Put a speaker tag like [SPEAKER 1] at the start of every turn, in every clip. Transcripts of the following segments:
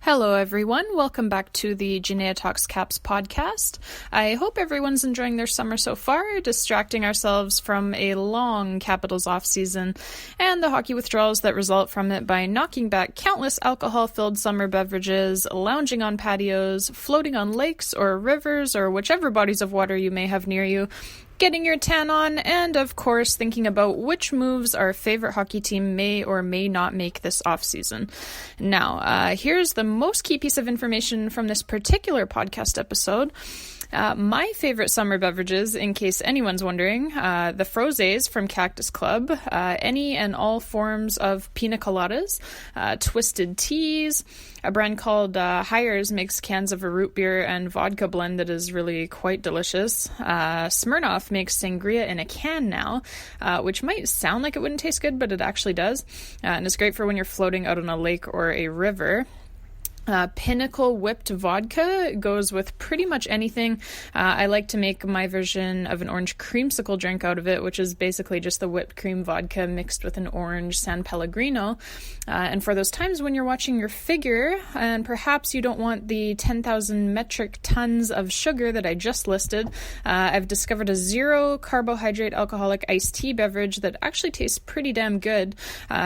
[SPEAKER 1] Hello, everyone. Welcome back to the Janaea Talks Caps podcast. I hope everyone's enjoying their summer so far, distracting ourselves from a long Capitals offseason and the hockey withdrawals that result from it by knocking back countless alcohol-filled summer beverages, lounging on patios, floating on lakes or rivers or whichever bodies of water you may have near you, getting your tan on, and of course thinking about which moves our favorite hockey team may or may not make this offseason. Now, here's the most key piece of information from this particular podcast episode. My favorite summer beverages, in case anyone's wondering, the frosés from Cactus Club, any and all forms of pina coladas, twisted teas. A brand called Hires makes cans of a root beer and vodka blend that is really quite delicious. Smirnoff makes sangria in a can now, which might sound like it wouldn't taste good, but it actually does. And it's great for when you're floating out on a lake or a river. Pinnacle whipped vodka goes with pretty much anything. I like to make my version of an orange creamsicle drink out of it, which is basically just the whipped cream vodka mixed with an orange San Pellegrino. And for those times when you're watching your figure and perhaps you don't want the 10,000 metric tons of sugar that I just listed, I've discovered a zero carbohydrate alcoholic iced tea beverage that actually tastes pretty damn good,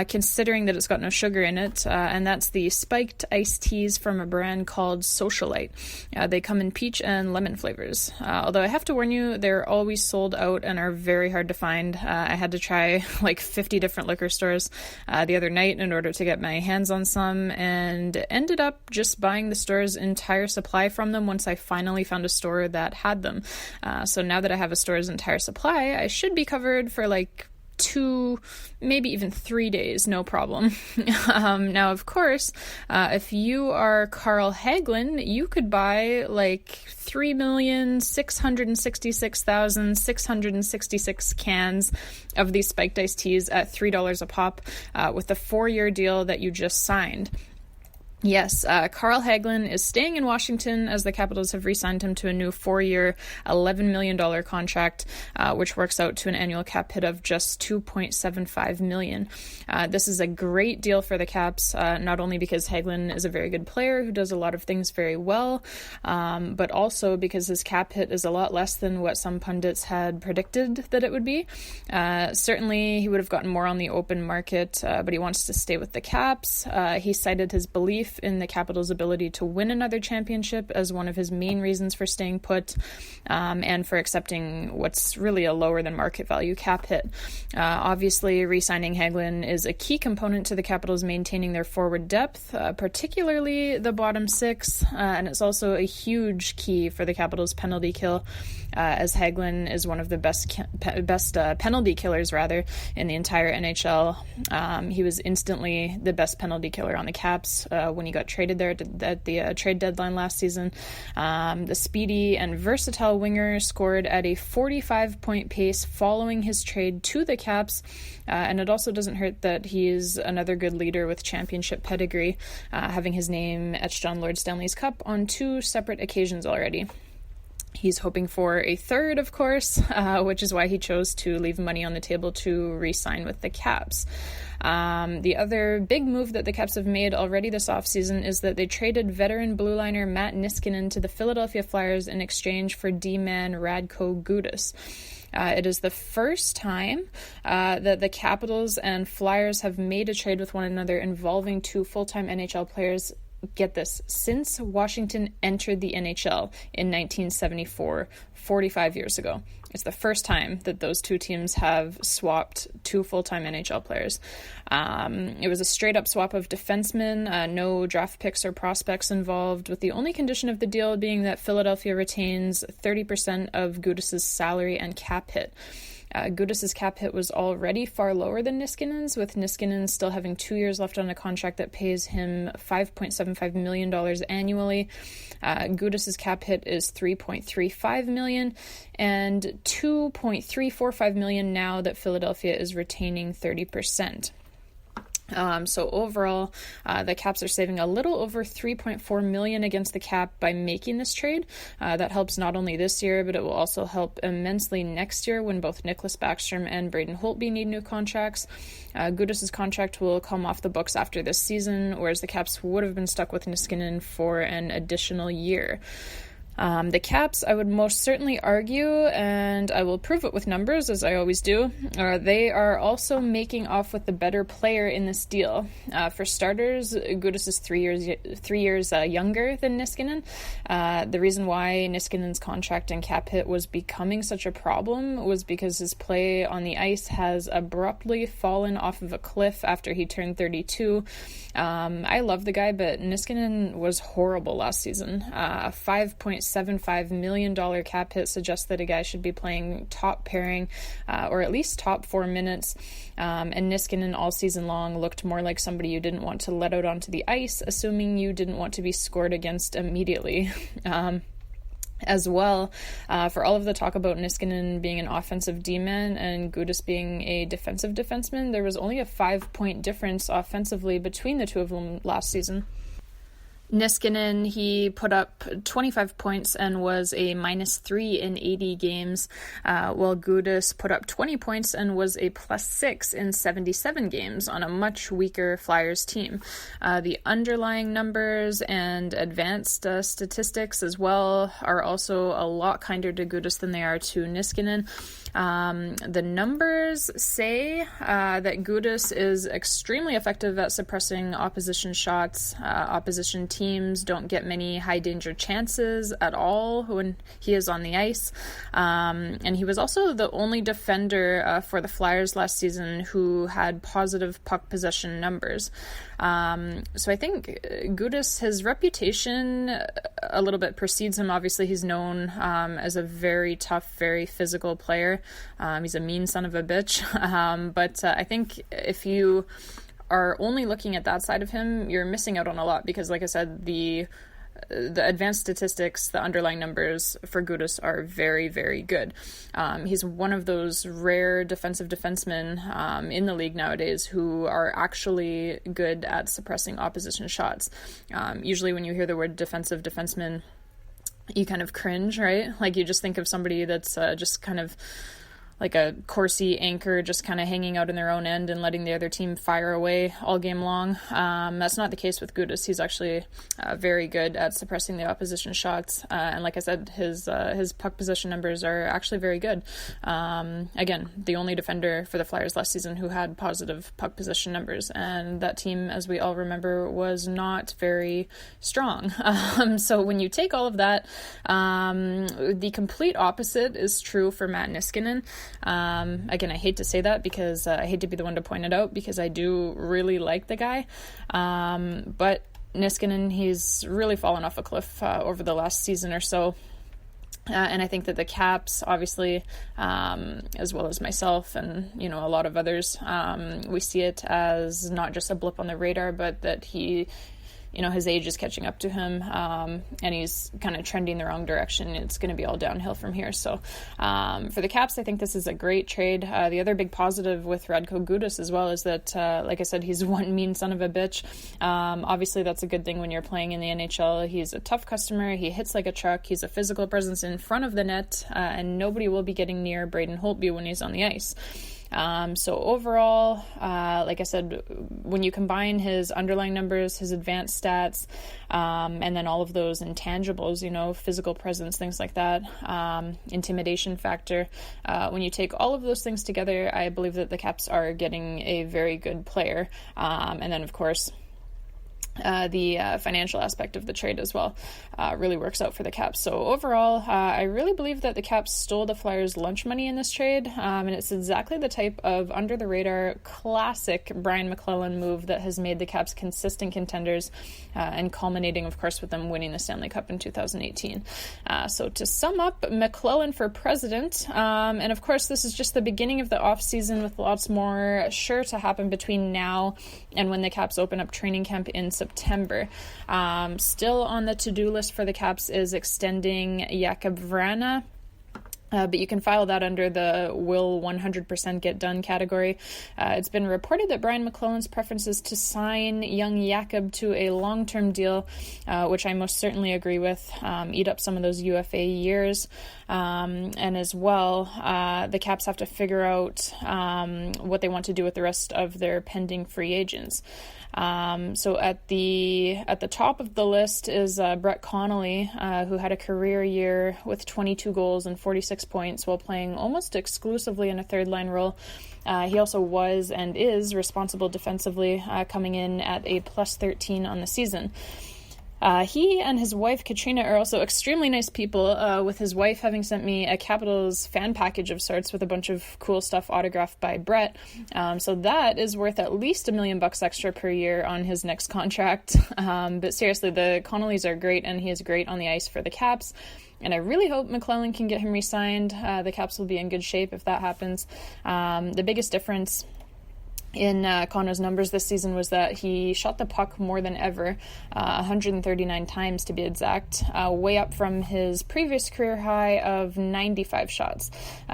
[SPEAKER 1] considering that it's got no sugar in it. And that's the spiked iced teas from a brand called Socialite. They come in peach and lemon flavors. Although I have to warn you, they're always sold out and are very hard to find. I had to try like 50 different liquor stores the other night in order to get my hands on some, and ended up just buying the store's entire supply from them once I finally found a store that had them. So now that I have a store's entire supply, I should be covered for like 2, maybe even 3 days, no problem. Now, of course, if you are Carl Hagelin, you could buy like 3,666,666 cans of these spiked iced teas at $3 a pop with the 4-year deal that you just signed. Yes, Carl Hagelin is staying in Washington as the Capitals have re-signed him to a new 4-year, $11 million contract, which works out to an annual cap hit of just $2.75 million. This is a great deal for the Caps, not only because Hagelin is a very good player who does a lot of things very well, but also because his cap hit is a lot less than what some pundits had predicted that it would be. Certainly, he would have gotten more on the open market, but he wants to stay with the Caps. He cited his belief in the Capitals' ability to win another championship as one of his main reasons for staying put, and for accepting what's really a lower than market value cap hit. Obviously, re-signing Hagelin is a key component to the Capitals maintaining their forward depth, particularly the bottom six, and it's also a huge key for the Capitals' penalty kill, as Hagelin is one of the best penalty killers in the entire NHL. He was instantly the best penalty killer on the Caps when he got traded there at the trade deadline last season. The speedy and versatile winger scored at a 45-point pace following his trade to the Caps, and it also doesn't hurt that he is another good leader with championship pedigree, having his name etched on Lord Stanley's Cup on 2 separate occasions already. He's hoping for a third, of course, which is why he chose to leave money on the table to re-sign with the Caps. The other big move that the Caps have made already this offseason is that they traded veteran blue liner Matt Niskanen to the Philadelphia Flyers in exchange for D-man Radko Gudas. It is the first time that the Capitals and Flyers have made a trade with one another involving 2 full-time NHL players. Get this, since Washington entered the NHL in 1974, 45 years ago. It's the first time that those 2 teams have swapped 2 full-time NHL players. It was a straight-up swap of defensemen, no draft picks or prospects involved, with the only condition of the deal being that Philadelphia retains 30% of Gudas's salary and cap hit. Gudas' cap hit was already far lower than Niskanen's, with Niskanen still having 2 years left on a contract that pays him $5.75 million annually. Gudas' cap hit is $3.35 million and $2.345 million now that Philadelphia is retaining 30%. So overall, the Caps are saving a little over $3.4 million against the cap by making this trade. That helps not only this year, but it will also help immensely next year when both Nicklas Backstrom and Braden Holtby need new contracts. Gudas' contract will come off the books after this season, whereas the Caps would have been stuck with Niskanen for an additional year. The Caps, I would most certainly argue, and I will prove it with numbers, as I always do, they are also making off with the better player in this deal. For starters, Gudas is 3 years younger than Niskanen. The reason why Niskanen's contract and cap hit was becoming such a problem was because his play on the ice has abruptly fallen off of a cliff after he turned 32. I love the guy, but Niskanen was horrible last season. $5.75 million cap hit suggests that a guy should be playing top pairing or at least top 4 minutes. And Niskanen all season long looked more like somebody you didn't want to let out onto the ice, assuming you didn't want to be scored against immediately. As well, for all of the talk about Niskanen being an offensive D-man and Gudas being a defensive defenseman, there was only a 5-point difference offensively between the two of them last season. Niskanen, he put up 25 points and was a -3 in 80 games, while Gudas put up 20 points and was a +6 in 77 games on a much weaker Flyers team. The underlying numbers and advanced statistics as well are also a lot kinder to Gudas than they are to Niskanen. The numbers say that Gudas is extremely effective at suppressing opposition shots. Opposition teams don't get many high danger chances at all when he is on the ice. And he was also the only defender for the Flyers last season who had positive puck possession numbers. So I think Gudas, his reputation a little bit precedes him. Obviously, he's known as a very tough, very physical player. He's a mean son of a bitch. But I think if you are only looking at that side of him, you're missing out on a lot because, like I said, the advanced statistics, the underlying numbers for Gudas are very, very good. He's one of those rare defensive defensemen in the league nowadays who are actually good at suppressing opposition shots. Usually when you hear the word defensive defenseman, you kind of cringe, right? Like you just think of somebody that's just kind of like a Corsi anchor just kind of hanging out in their own end and letting the other team fire away all game long. That's not the case with Gudas. He's actually very good at suppressing the opposition shots. And like I said, his puck possession numbers are actually very good. Again, the only defender for the Flyers last season who had positive puck possession numbers. And that team, as we all remember, was not very strong. So when you take all of that, the complete opposite is true for Matt Niskanen. Again, I hate to say that because I hate to be the one to point it out because I do really like the guy. But Niskanen, he's really fallen off a cliff over the last season or so. And I think that the Caps, obviously, as well as myself and, you know, a lot of others, we see it as not just a blip on the radar, but that he, you know, his age is catching up to him, and he's kind of trending the wrong direction. It's going to be all downhill from here. So for the Caps, I think this is a great trade. The other big positive with Radko Gudas as well is that, like I said, he's one mean son of a bitch. Obviously, that's a good thing when you're playing in the NHL. He's a tough customer. He hits like a truck. He's a physical presence in front of the net, and nobody will be getting near Braden Holtby when he's on the ice. So overall, like I said, when you combine his underlying numbers, his advanced stats, and then all of those intangibles, you know, physical presence, things like that, intimidation factor, when you take all of those things together, I believe that the Caps are getting a very good player. And then, of course, the financial aspect of the trade as well really works out for the Caps. So overall, I really believe that the Caps stole the Flyers' lunch money in this trade, and it's exactly the type of under-the-radar, classic Brian McClellan move that has made the Caps consistent contenders, and culminating, of course, with them winning the Stanley Cup in 2018. So to sum up, McClellan for president, and of course, this is just the beginning of the offseason with lots more sure to happen between now and when the Caps open up training camp in September. Still on the to-do list for the Caps is extending Jakub Vrana. But you can file that under the will 100% get done category. It's been reported that Brian McClellan's preference is to sign young Jakob to a long-term deal, which I most certainly agree with. Eat up some of those UFA years. And as well, the Caps have to figure out what they want to do with the rest of their pending free agents. So at the top of the list is Brett Connolly, who had a career year with 22 goals and 46 points while playing almost exclusively in a third line role. He also was and is responsible defensively, coming in at a +13 on the season. He and his wife, Katrina, are also extremely nice people, with his wife having sent me a Capitals fan package of sorts with a bunch of cool stuff autographed by Brett. So that is worth at least $1 million extra per year on his next contract. But seriously, the Connollys are great, and he is great on the ice for the Caps. And I really hope McClellan can get him re-signed. The Caps will be in good shape if that happens. The biggest difference in Conno's numbers this season was that he shot the puck more than ever, 139 times to be exact, way up from his previous career high of 95 shots.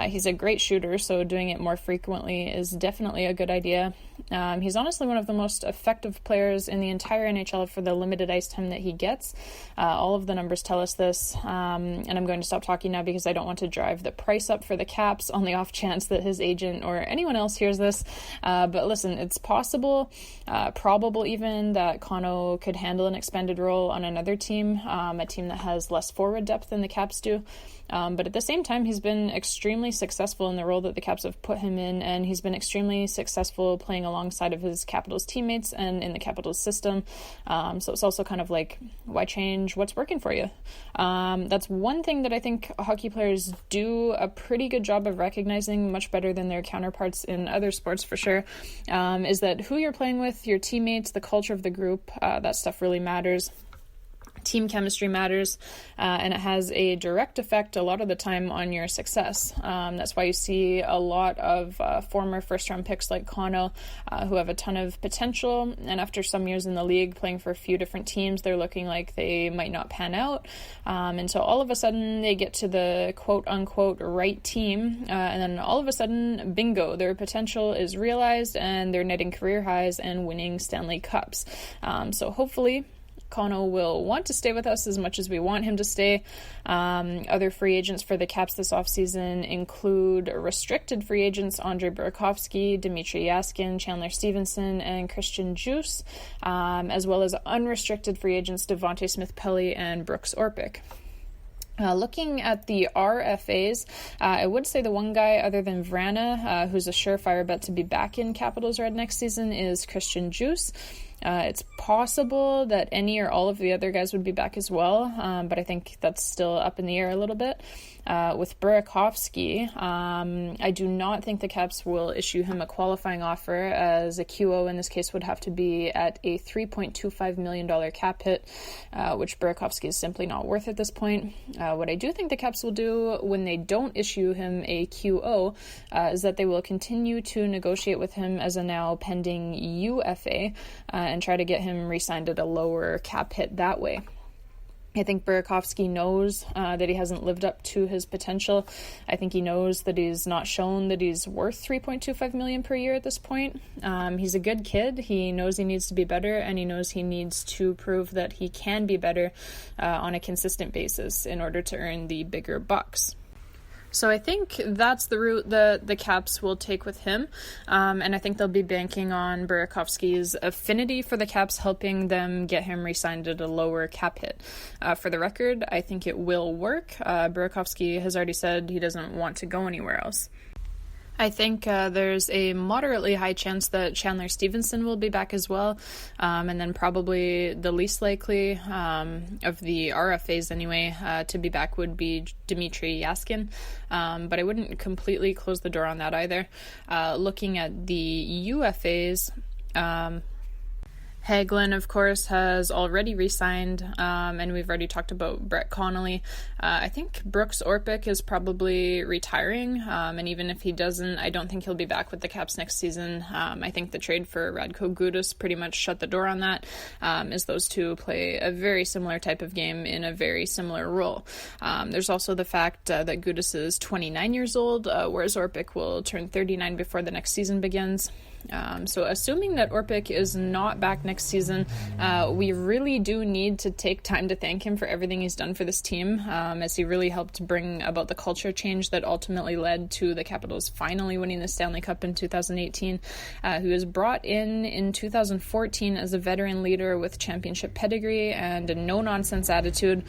[SPEAKER 1] He's a great shooter, so doing it more frequently is definitely a good idea. He's honestly one of the most effective players in the entire NHL for the limited ice time that he gets. All of the numbers tell us this, and I'm going to stop talking now because I don't want to drive the price up for the Caps on the off chance that his agent or anyone else hears this. But listen, it's possible, probable even, that Conno could handle an expanded role on another team, a team that has less forward depth than the Caps do. But at the same time, he's been extremely successful in the role that the Caps have put him in, and he's been extremely successful playing alongside of his Capitals teammates and in the Capitals system. So it's also kind of like, why change what's working for you? That's one thing that I think hockey players do a pretty good job of recognizing, much better than their counterparts in other sports for sure, is that who you're playing with, your teammates, the culture of the group, that stuff really matters. Team chemistry matters, and it has a direct effect a lot of the time on your success. That's why you see a lot of former first-round picks like Conno, who have a ton of potential, and after some years in the league playing for a few different teams, they're looking like they might not pan out, and so all of a sudden they get to the quote-unquote right team, and then all of a sudden, bingo, their potential is realized, and they're netting career highs and winning Stanley Cups. So hopefully Conno will want to stay with us as much as we want him to stay. Other free agents for the Caps this offseason include restricted free agents Andrei Burakovsky, Dmitry Yaskin, Chandler Stevenson, and Christian Djoos, as well as unrestricted free agents Devontae Smith-Pelly and Brooks Orpik. Looking at the RFAs, I would say the one guy other than Vrana, who's a surefire bet to be back in Capitals Red next season, is Christian Djoos. It's possible that any or all of the other guys would be back as well, but I think that's still up in the air a little bit. With Burakovsky, I do not think the Caps will issue him a qualifying offer, as a QO in this case would have to be at a $3.25 million cap hit, which Burakovsky is simply not worth at this point. What I do think the Caps will do when they don't issue him a QO is that they will continue to negotiate with him as a now pending UFA and try to get him re-signed at a lower cap hit that way. I think Burakovsky knows that he hasn't lived up to his potential. I think he knows that he's not shown that he's worth $3.25 million per year at this point. He's a good kid. He knows he needs to be better, and he knows he needs to prove that he can be better on a consistent basis in order to earn the bigger bucks. So I think that's the route that the Caps will take with him, and I think they'll be banking on Burakovsky's affinity for the Caps helping them get him re-signed at a lower cap hit. For the record, I think it will work. Burakovsky has already said he doesn't want to go anywhere else. I think there's a moderately high chance that Chandler Stevenson will be back as well, and then probably the least likely of the RFAs anyway to be back would be Dmitry Yaskin, but I wouldn't completely close the door on that either. Looking at the UFAs, Hagelin, of course, has already re-signed, and we've already talked about Brett Connolly. I think Brooks Orpik is probably retiring, and even if he doesn't, I don't think he'll be back with the Caps next season. I think the trade for Radko Gudas pretty much shut the door on that, as those two play a very similar type of game in a very similar role. There's also the fact that Gudas is 29 years old, whereas Orpik will turn 39 before the next season begins. So assuming that Orpik is not back next season, we really do need to take time to thank him for everything he's done for this team, as he really helped bring about the culture change that ultimately led to the Capitals finally winning the Stanley Cup in 2018. He was brought in 2014 as a veteran leader with championship pedigree and a no-nonsense attitude.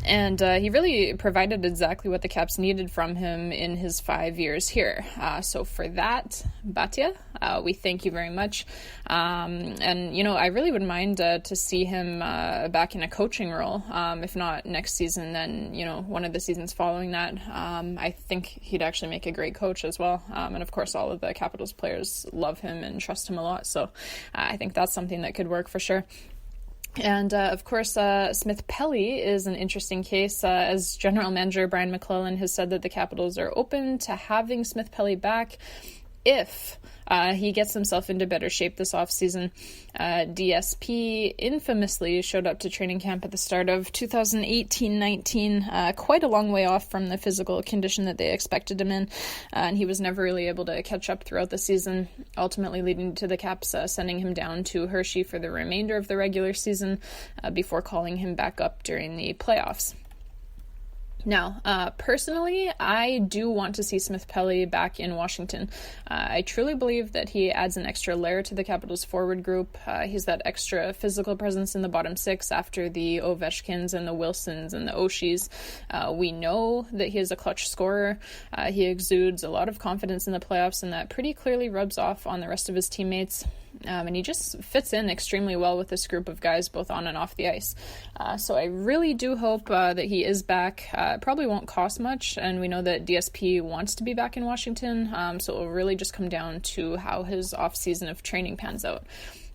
[SPEAKER 1] And he really provided exactly what the Caps needed from him in his 5 years here. So for that, Batya, we thank you very much. And, I really would mind to see him back in a coaching role. If not next season, then, one of the seasons following that. I think he'd actually make a great coach as well. And, of course, all of the Capitals players love him and trust him a lot. So I think that's something that could work for sure. And, of course, Smith Pelly is an interesting case. As general manager Brian McClellan has said that the Capitals are open to having Smith Pelly back if he gets himself into better shape this offseason. DSP infamously showed up to training camp at the start of 2018-19, quite a long way off from the physical condition that they expected him in, and he was never really able to catch up throughout the season, ultimately leading to the Caps sending him down to Hershey for the remainder of the regular season before calling him back up during the playoffs. Now, personally, I do want to see Smith Pelly back in Washington. I truly believe that he adds an extra layer to the Capitals' forward group. He's that extra physical presence in the bottom six after the Ovechkins and the Wilsons and the Oshies. We know that he is a clutch scorer. He exudes a lot of confidence in the playoffs, and that pretty clearly rubs off on the rest of his teammates. And he just fits in extremely well with this group of guys, both on and off the ice. So I really do hope that he is back. It probably won't cost much, and we know that DSP wants to be back in Washington, so it will really just come down to how his off-season of training pans out.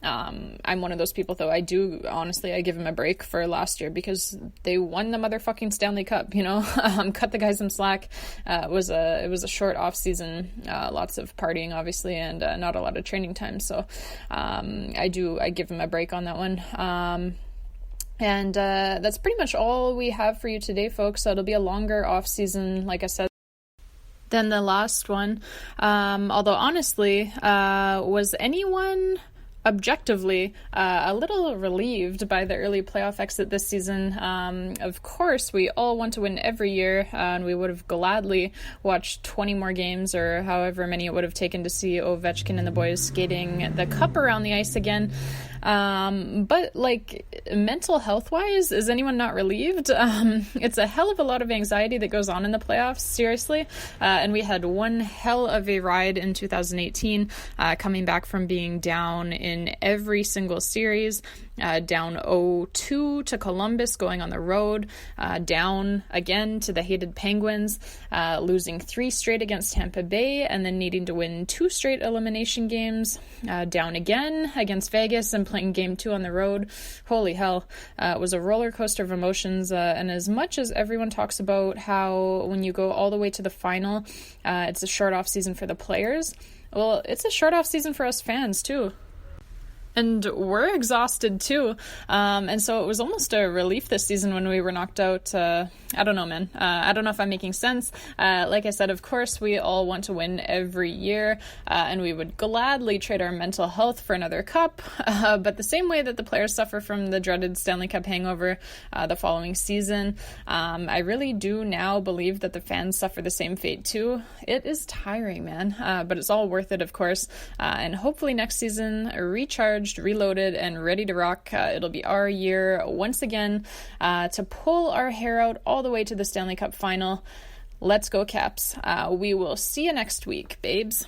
[SPEAKER 1] I'm one of those people, though. I give him a break for last year because they won the motherfucking Stanley Cup, cut the guys some slack. It was a short off season, lots of partying, obviously, and not a lot of training time. So, I give him a break on that one. And that's pretty much all we have for you today, folks. So it'll be a longer off season, like I said, than the last one. Although honestly, was anyone objectively a little relieved by the early playoff exit this season? Of course, we all want to win every year, and we would have gladly watched 20 more games or however many it would have taken to see Ovechkin and the boys skating the cup around the ice again. But mental health wise, is anyone not relieved? It's a hell of a lot of anxiety that goes on in the playoffs, seriously. And we had one hell of a ride in 2018, coming back from being down in every single series, down 0-2 to Columbus going on the road, down again to the hated Penguins, losing 3 straight against Tampa Bay, and then needing to win 2 straight elimination games, down again against Vegas and playing game 2 on the road. Holy hell. It was a roller coaster of emotions, and as much as everyone talks about how when you go all the way to the final, it's a short off season for the players, well, it's a short off season for us fans too. And we're exhausted too. And so it was almost a relief this season when we were knocked out. I don't know, man. I don't know if I'm making sense. Like I said, of course, we all want to win every year, and we would gladly trade our mental health for another cup. But the same way that the players suffer from the dreaded Stanley Cup hangover the following season, I really do now believe that the fans suffer the same fate too. It is tiring, man. But it's all worth it, of course. And hopefully next season, recharged, reloaded, and ready to rock. It'll be our year once again to pull our hair out all the way to the Stanley Cup final. Let's go, Caps. We will see you next week, babes.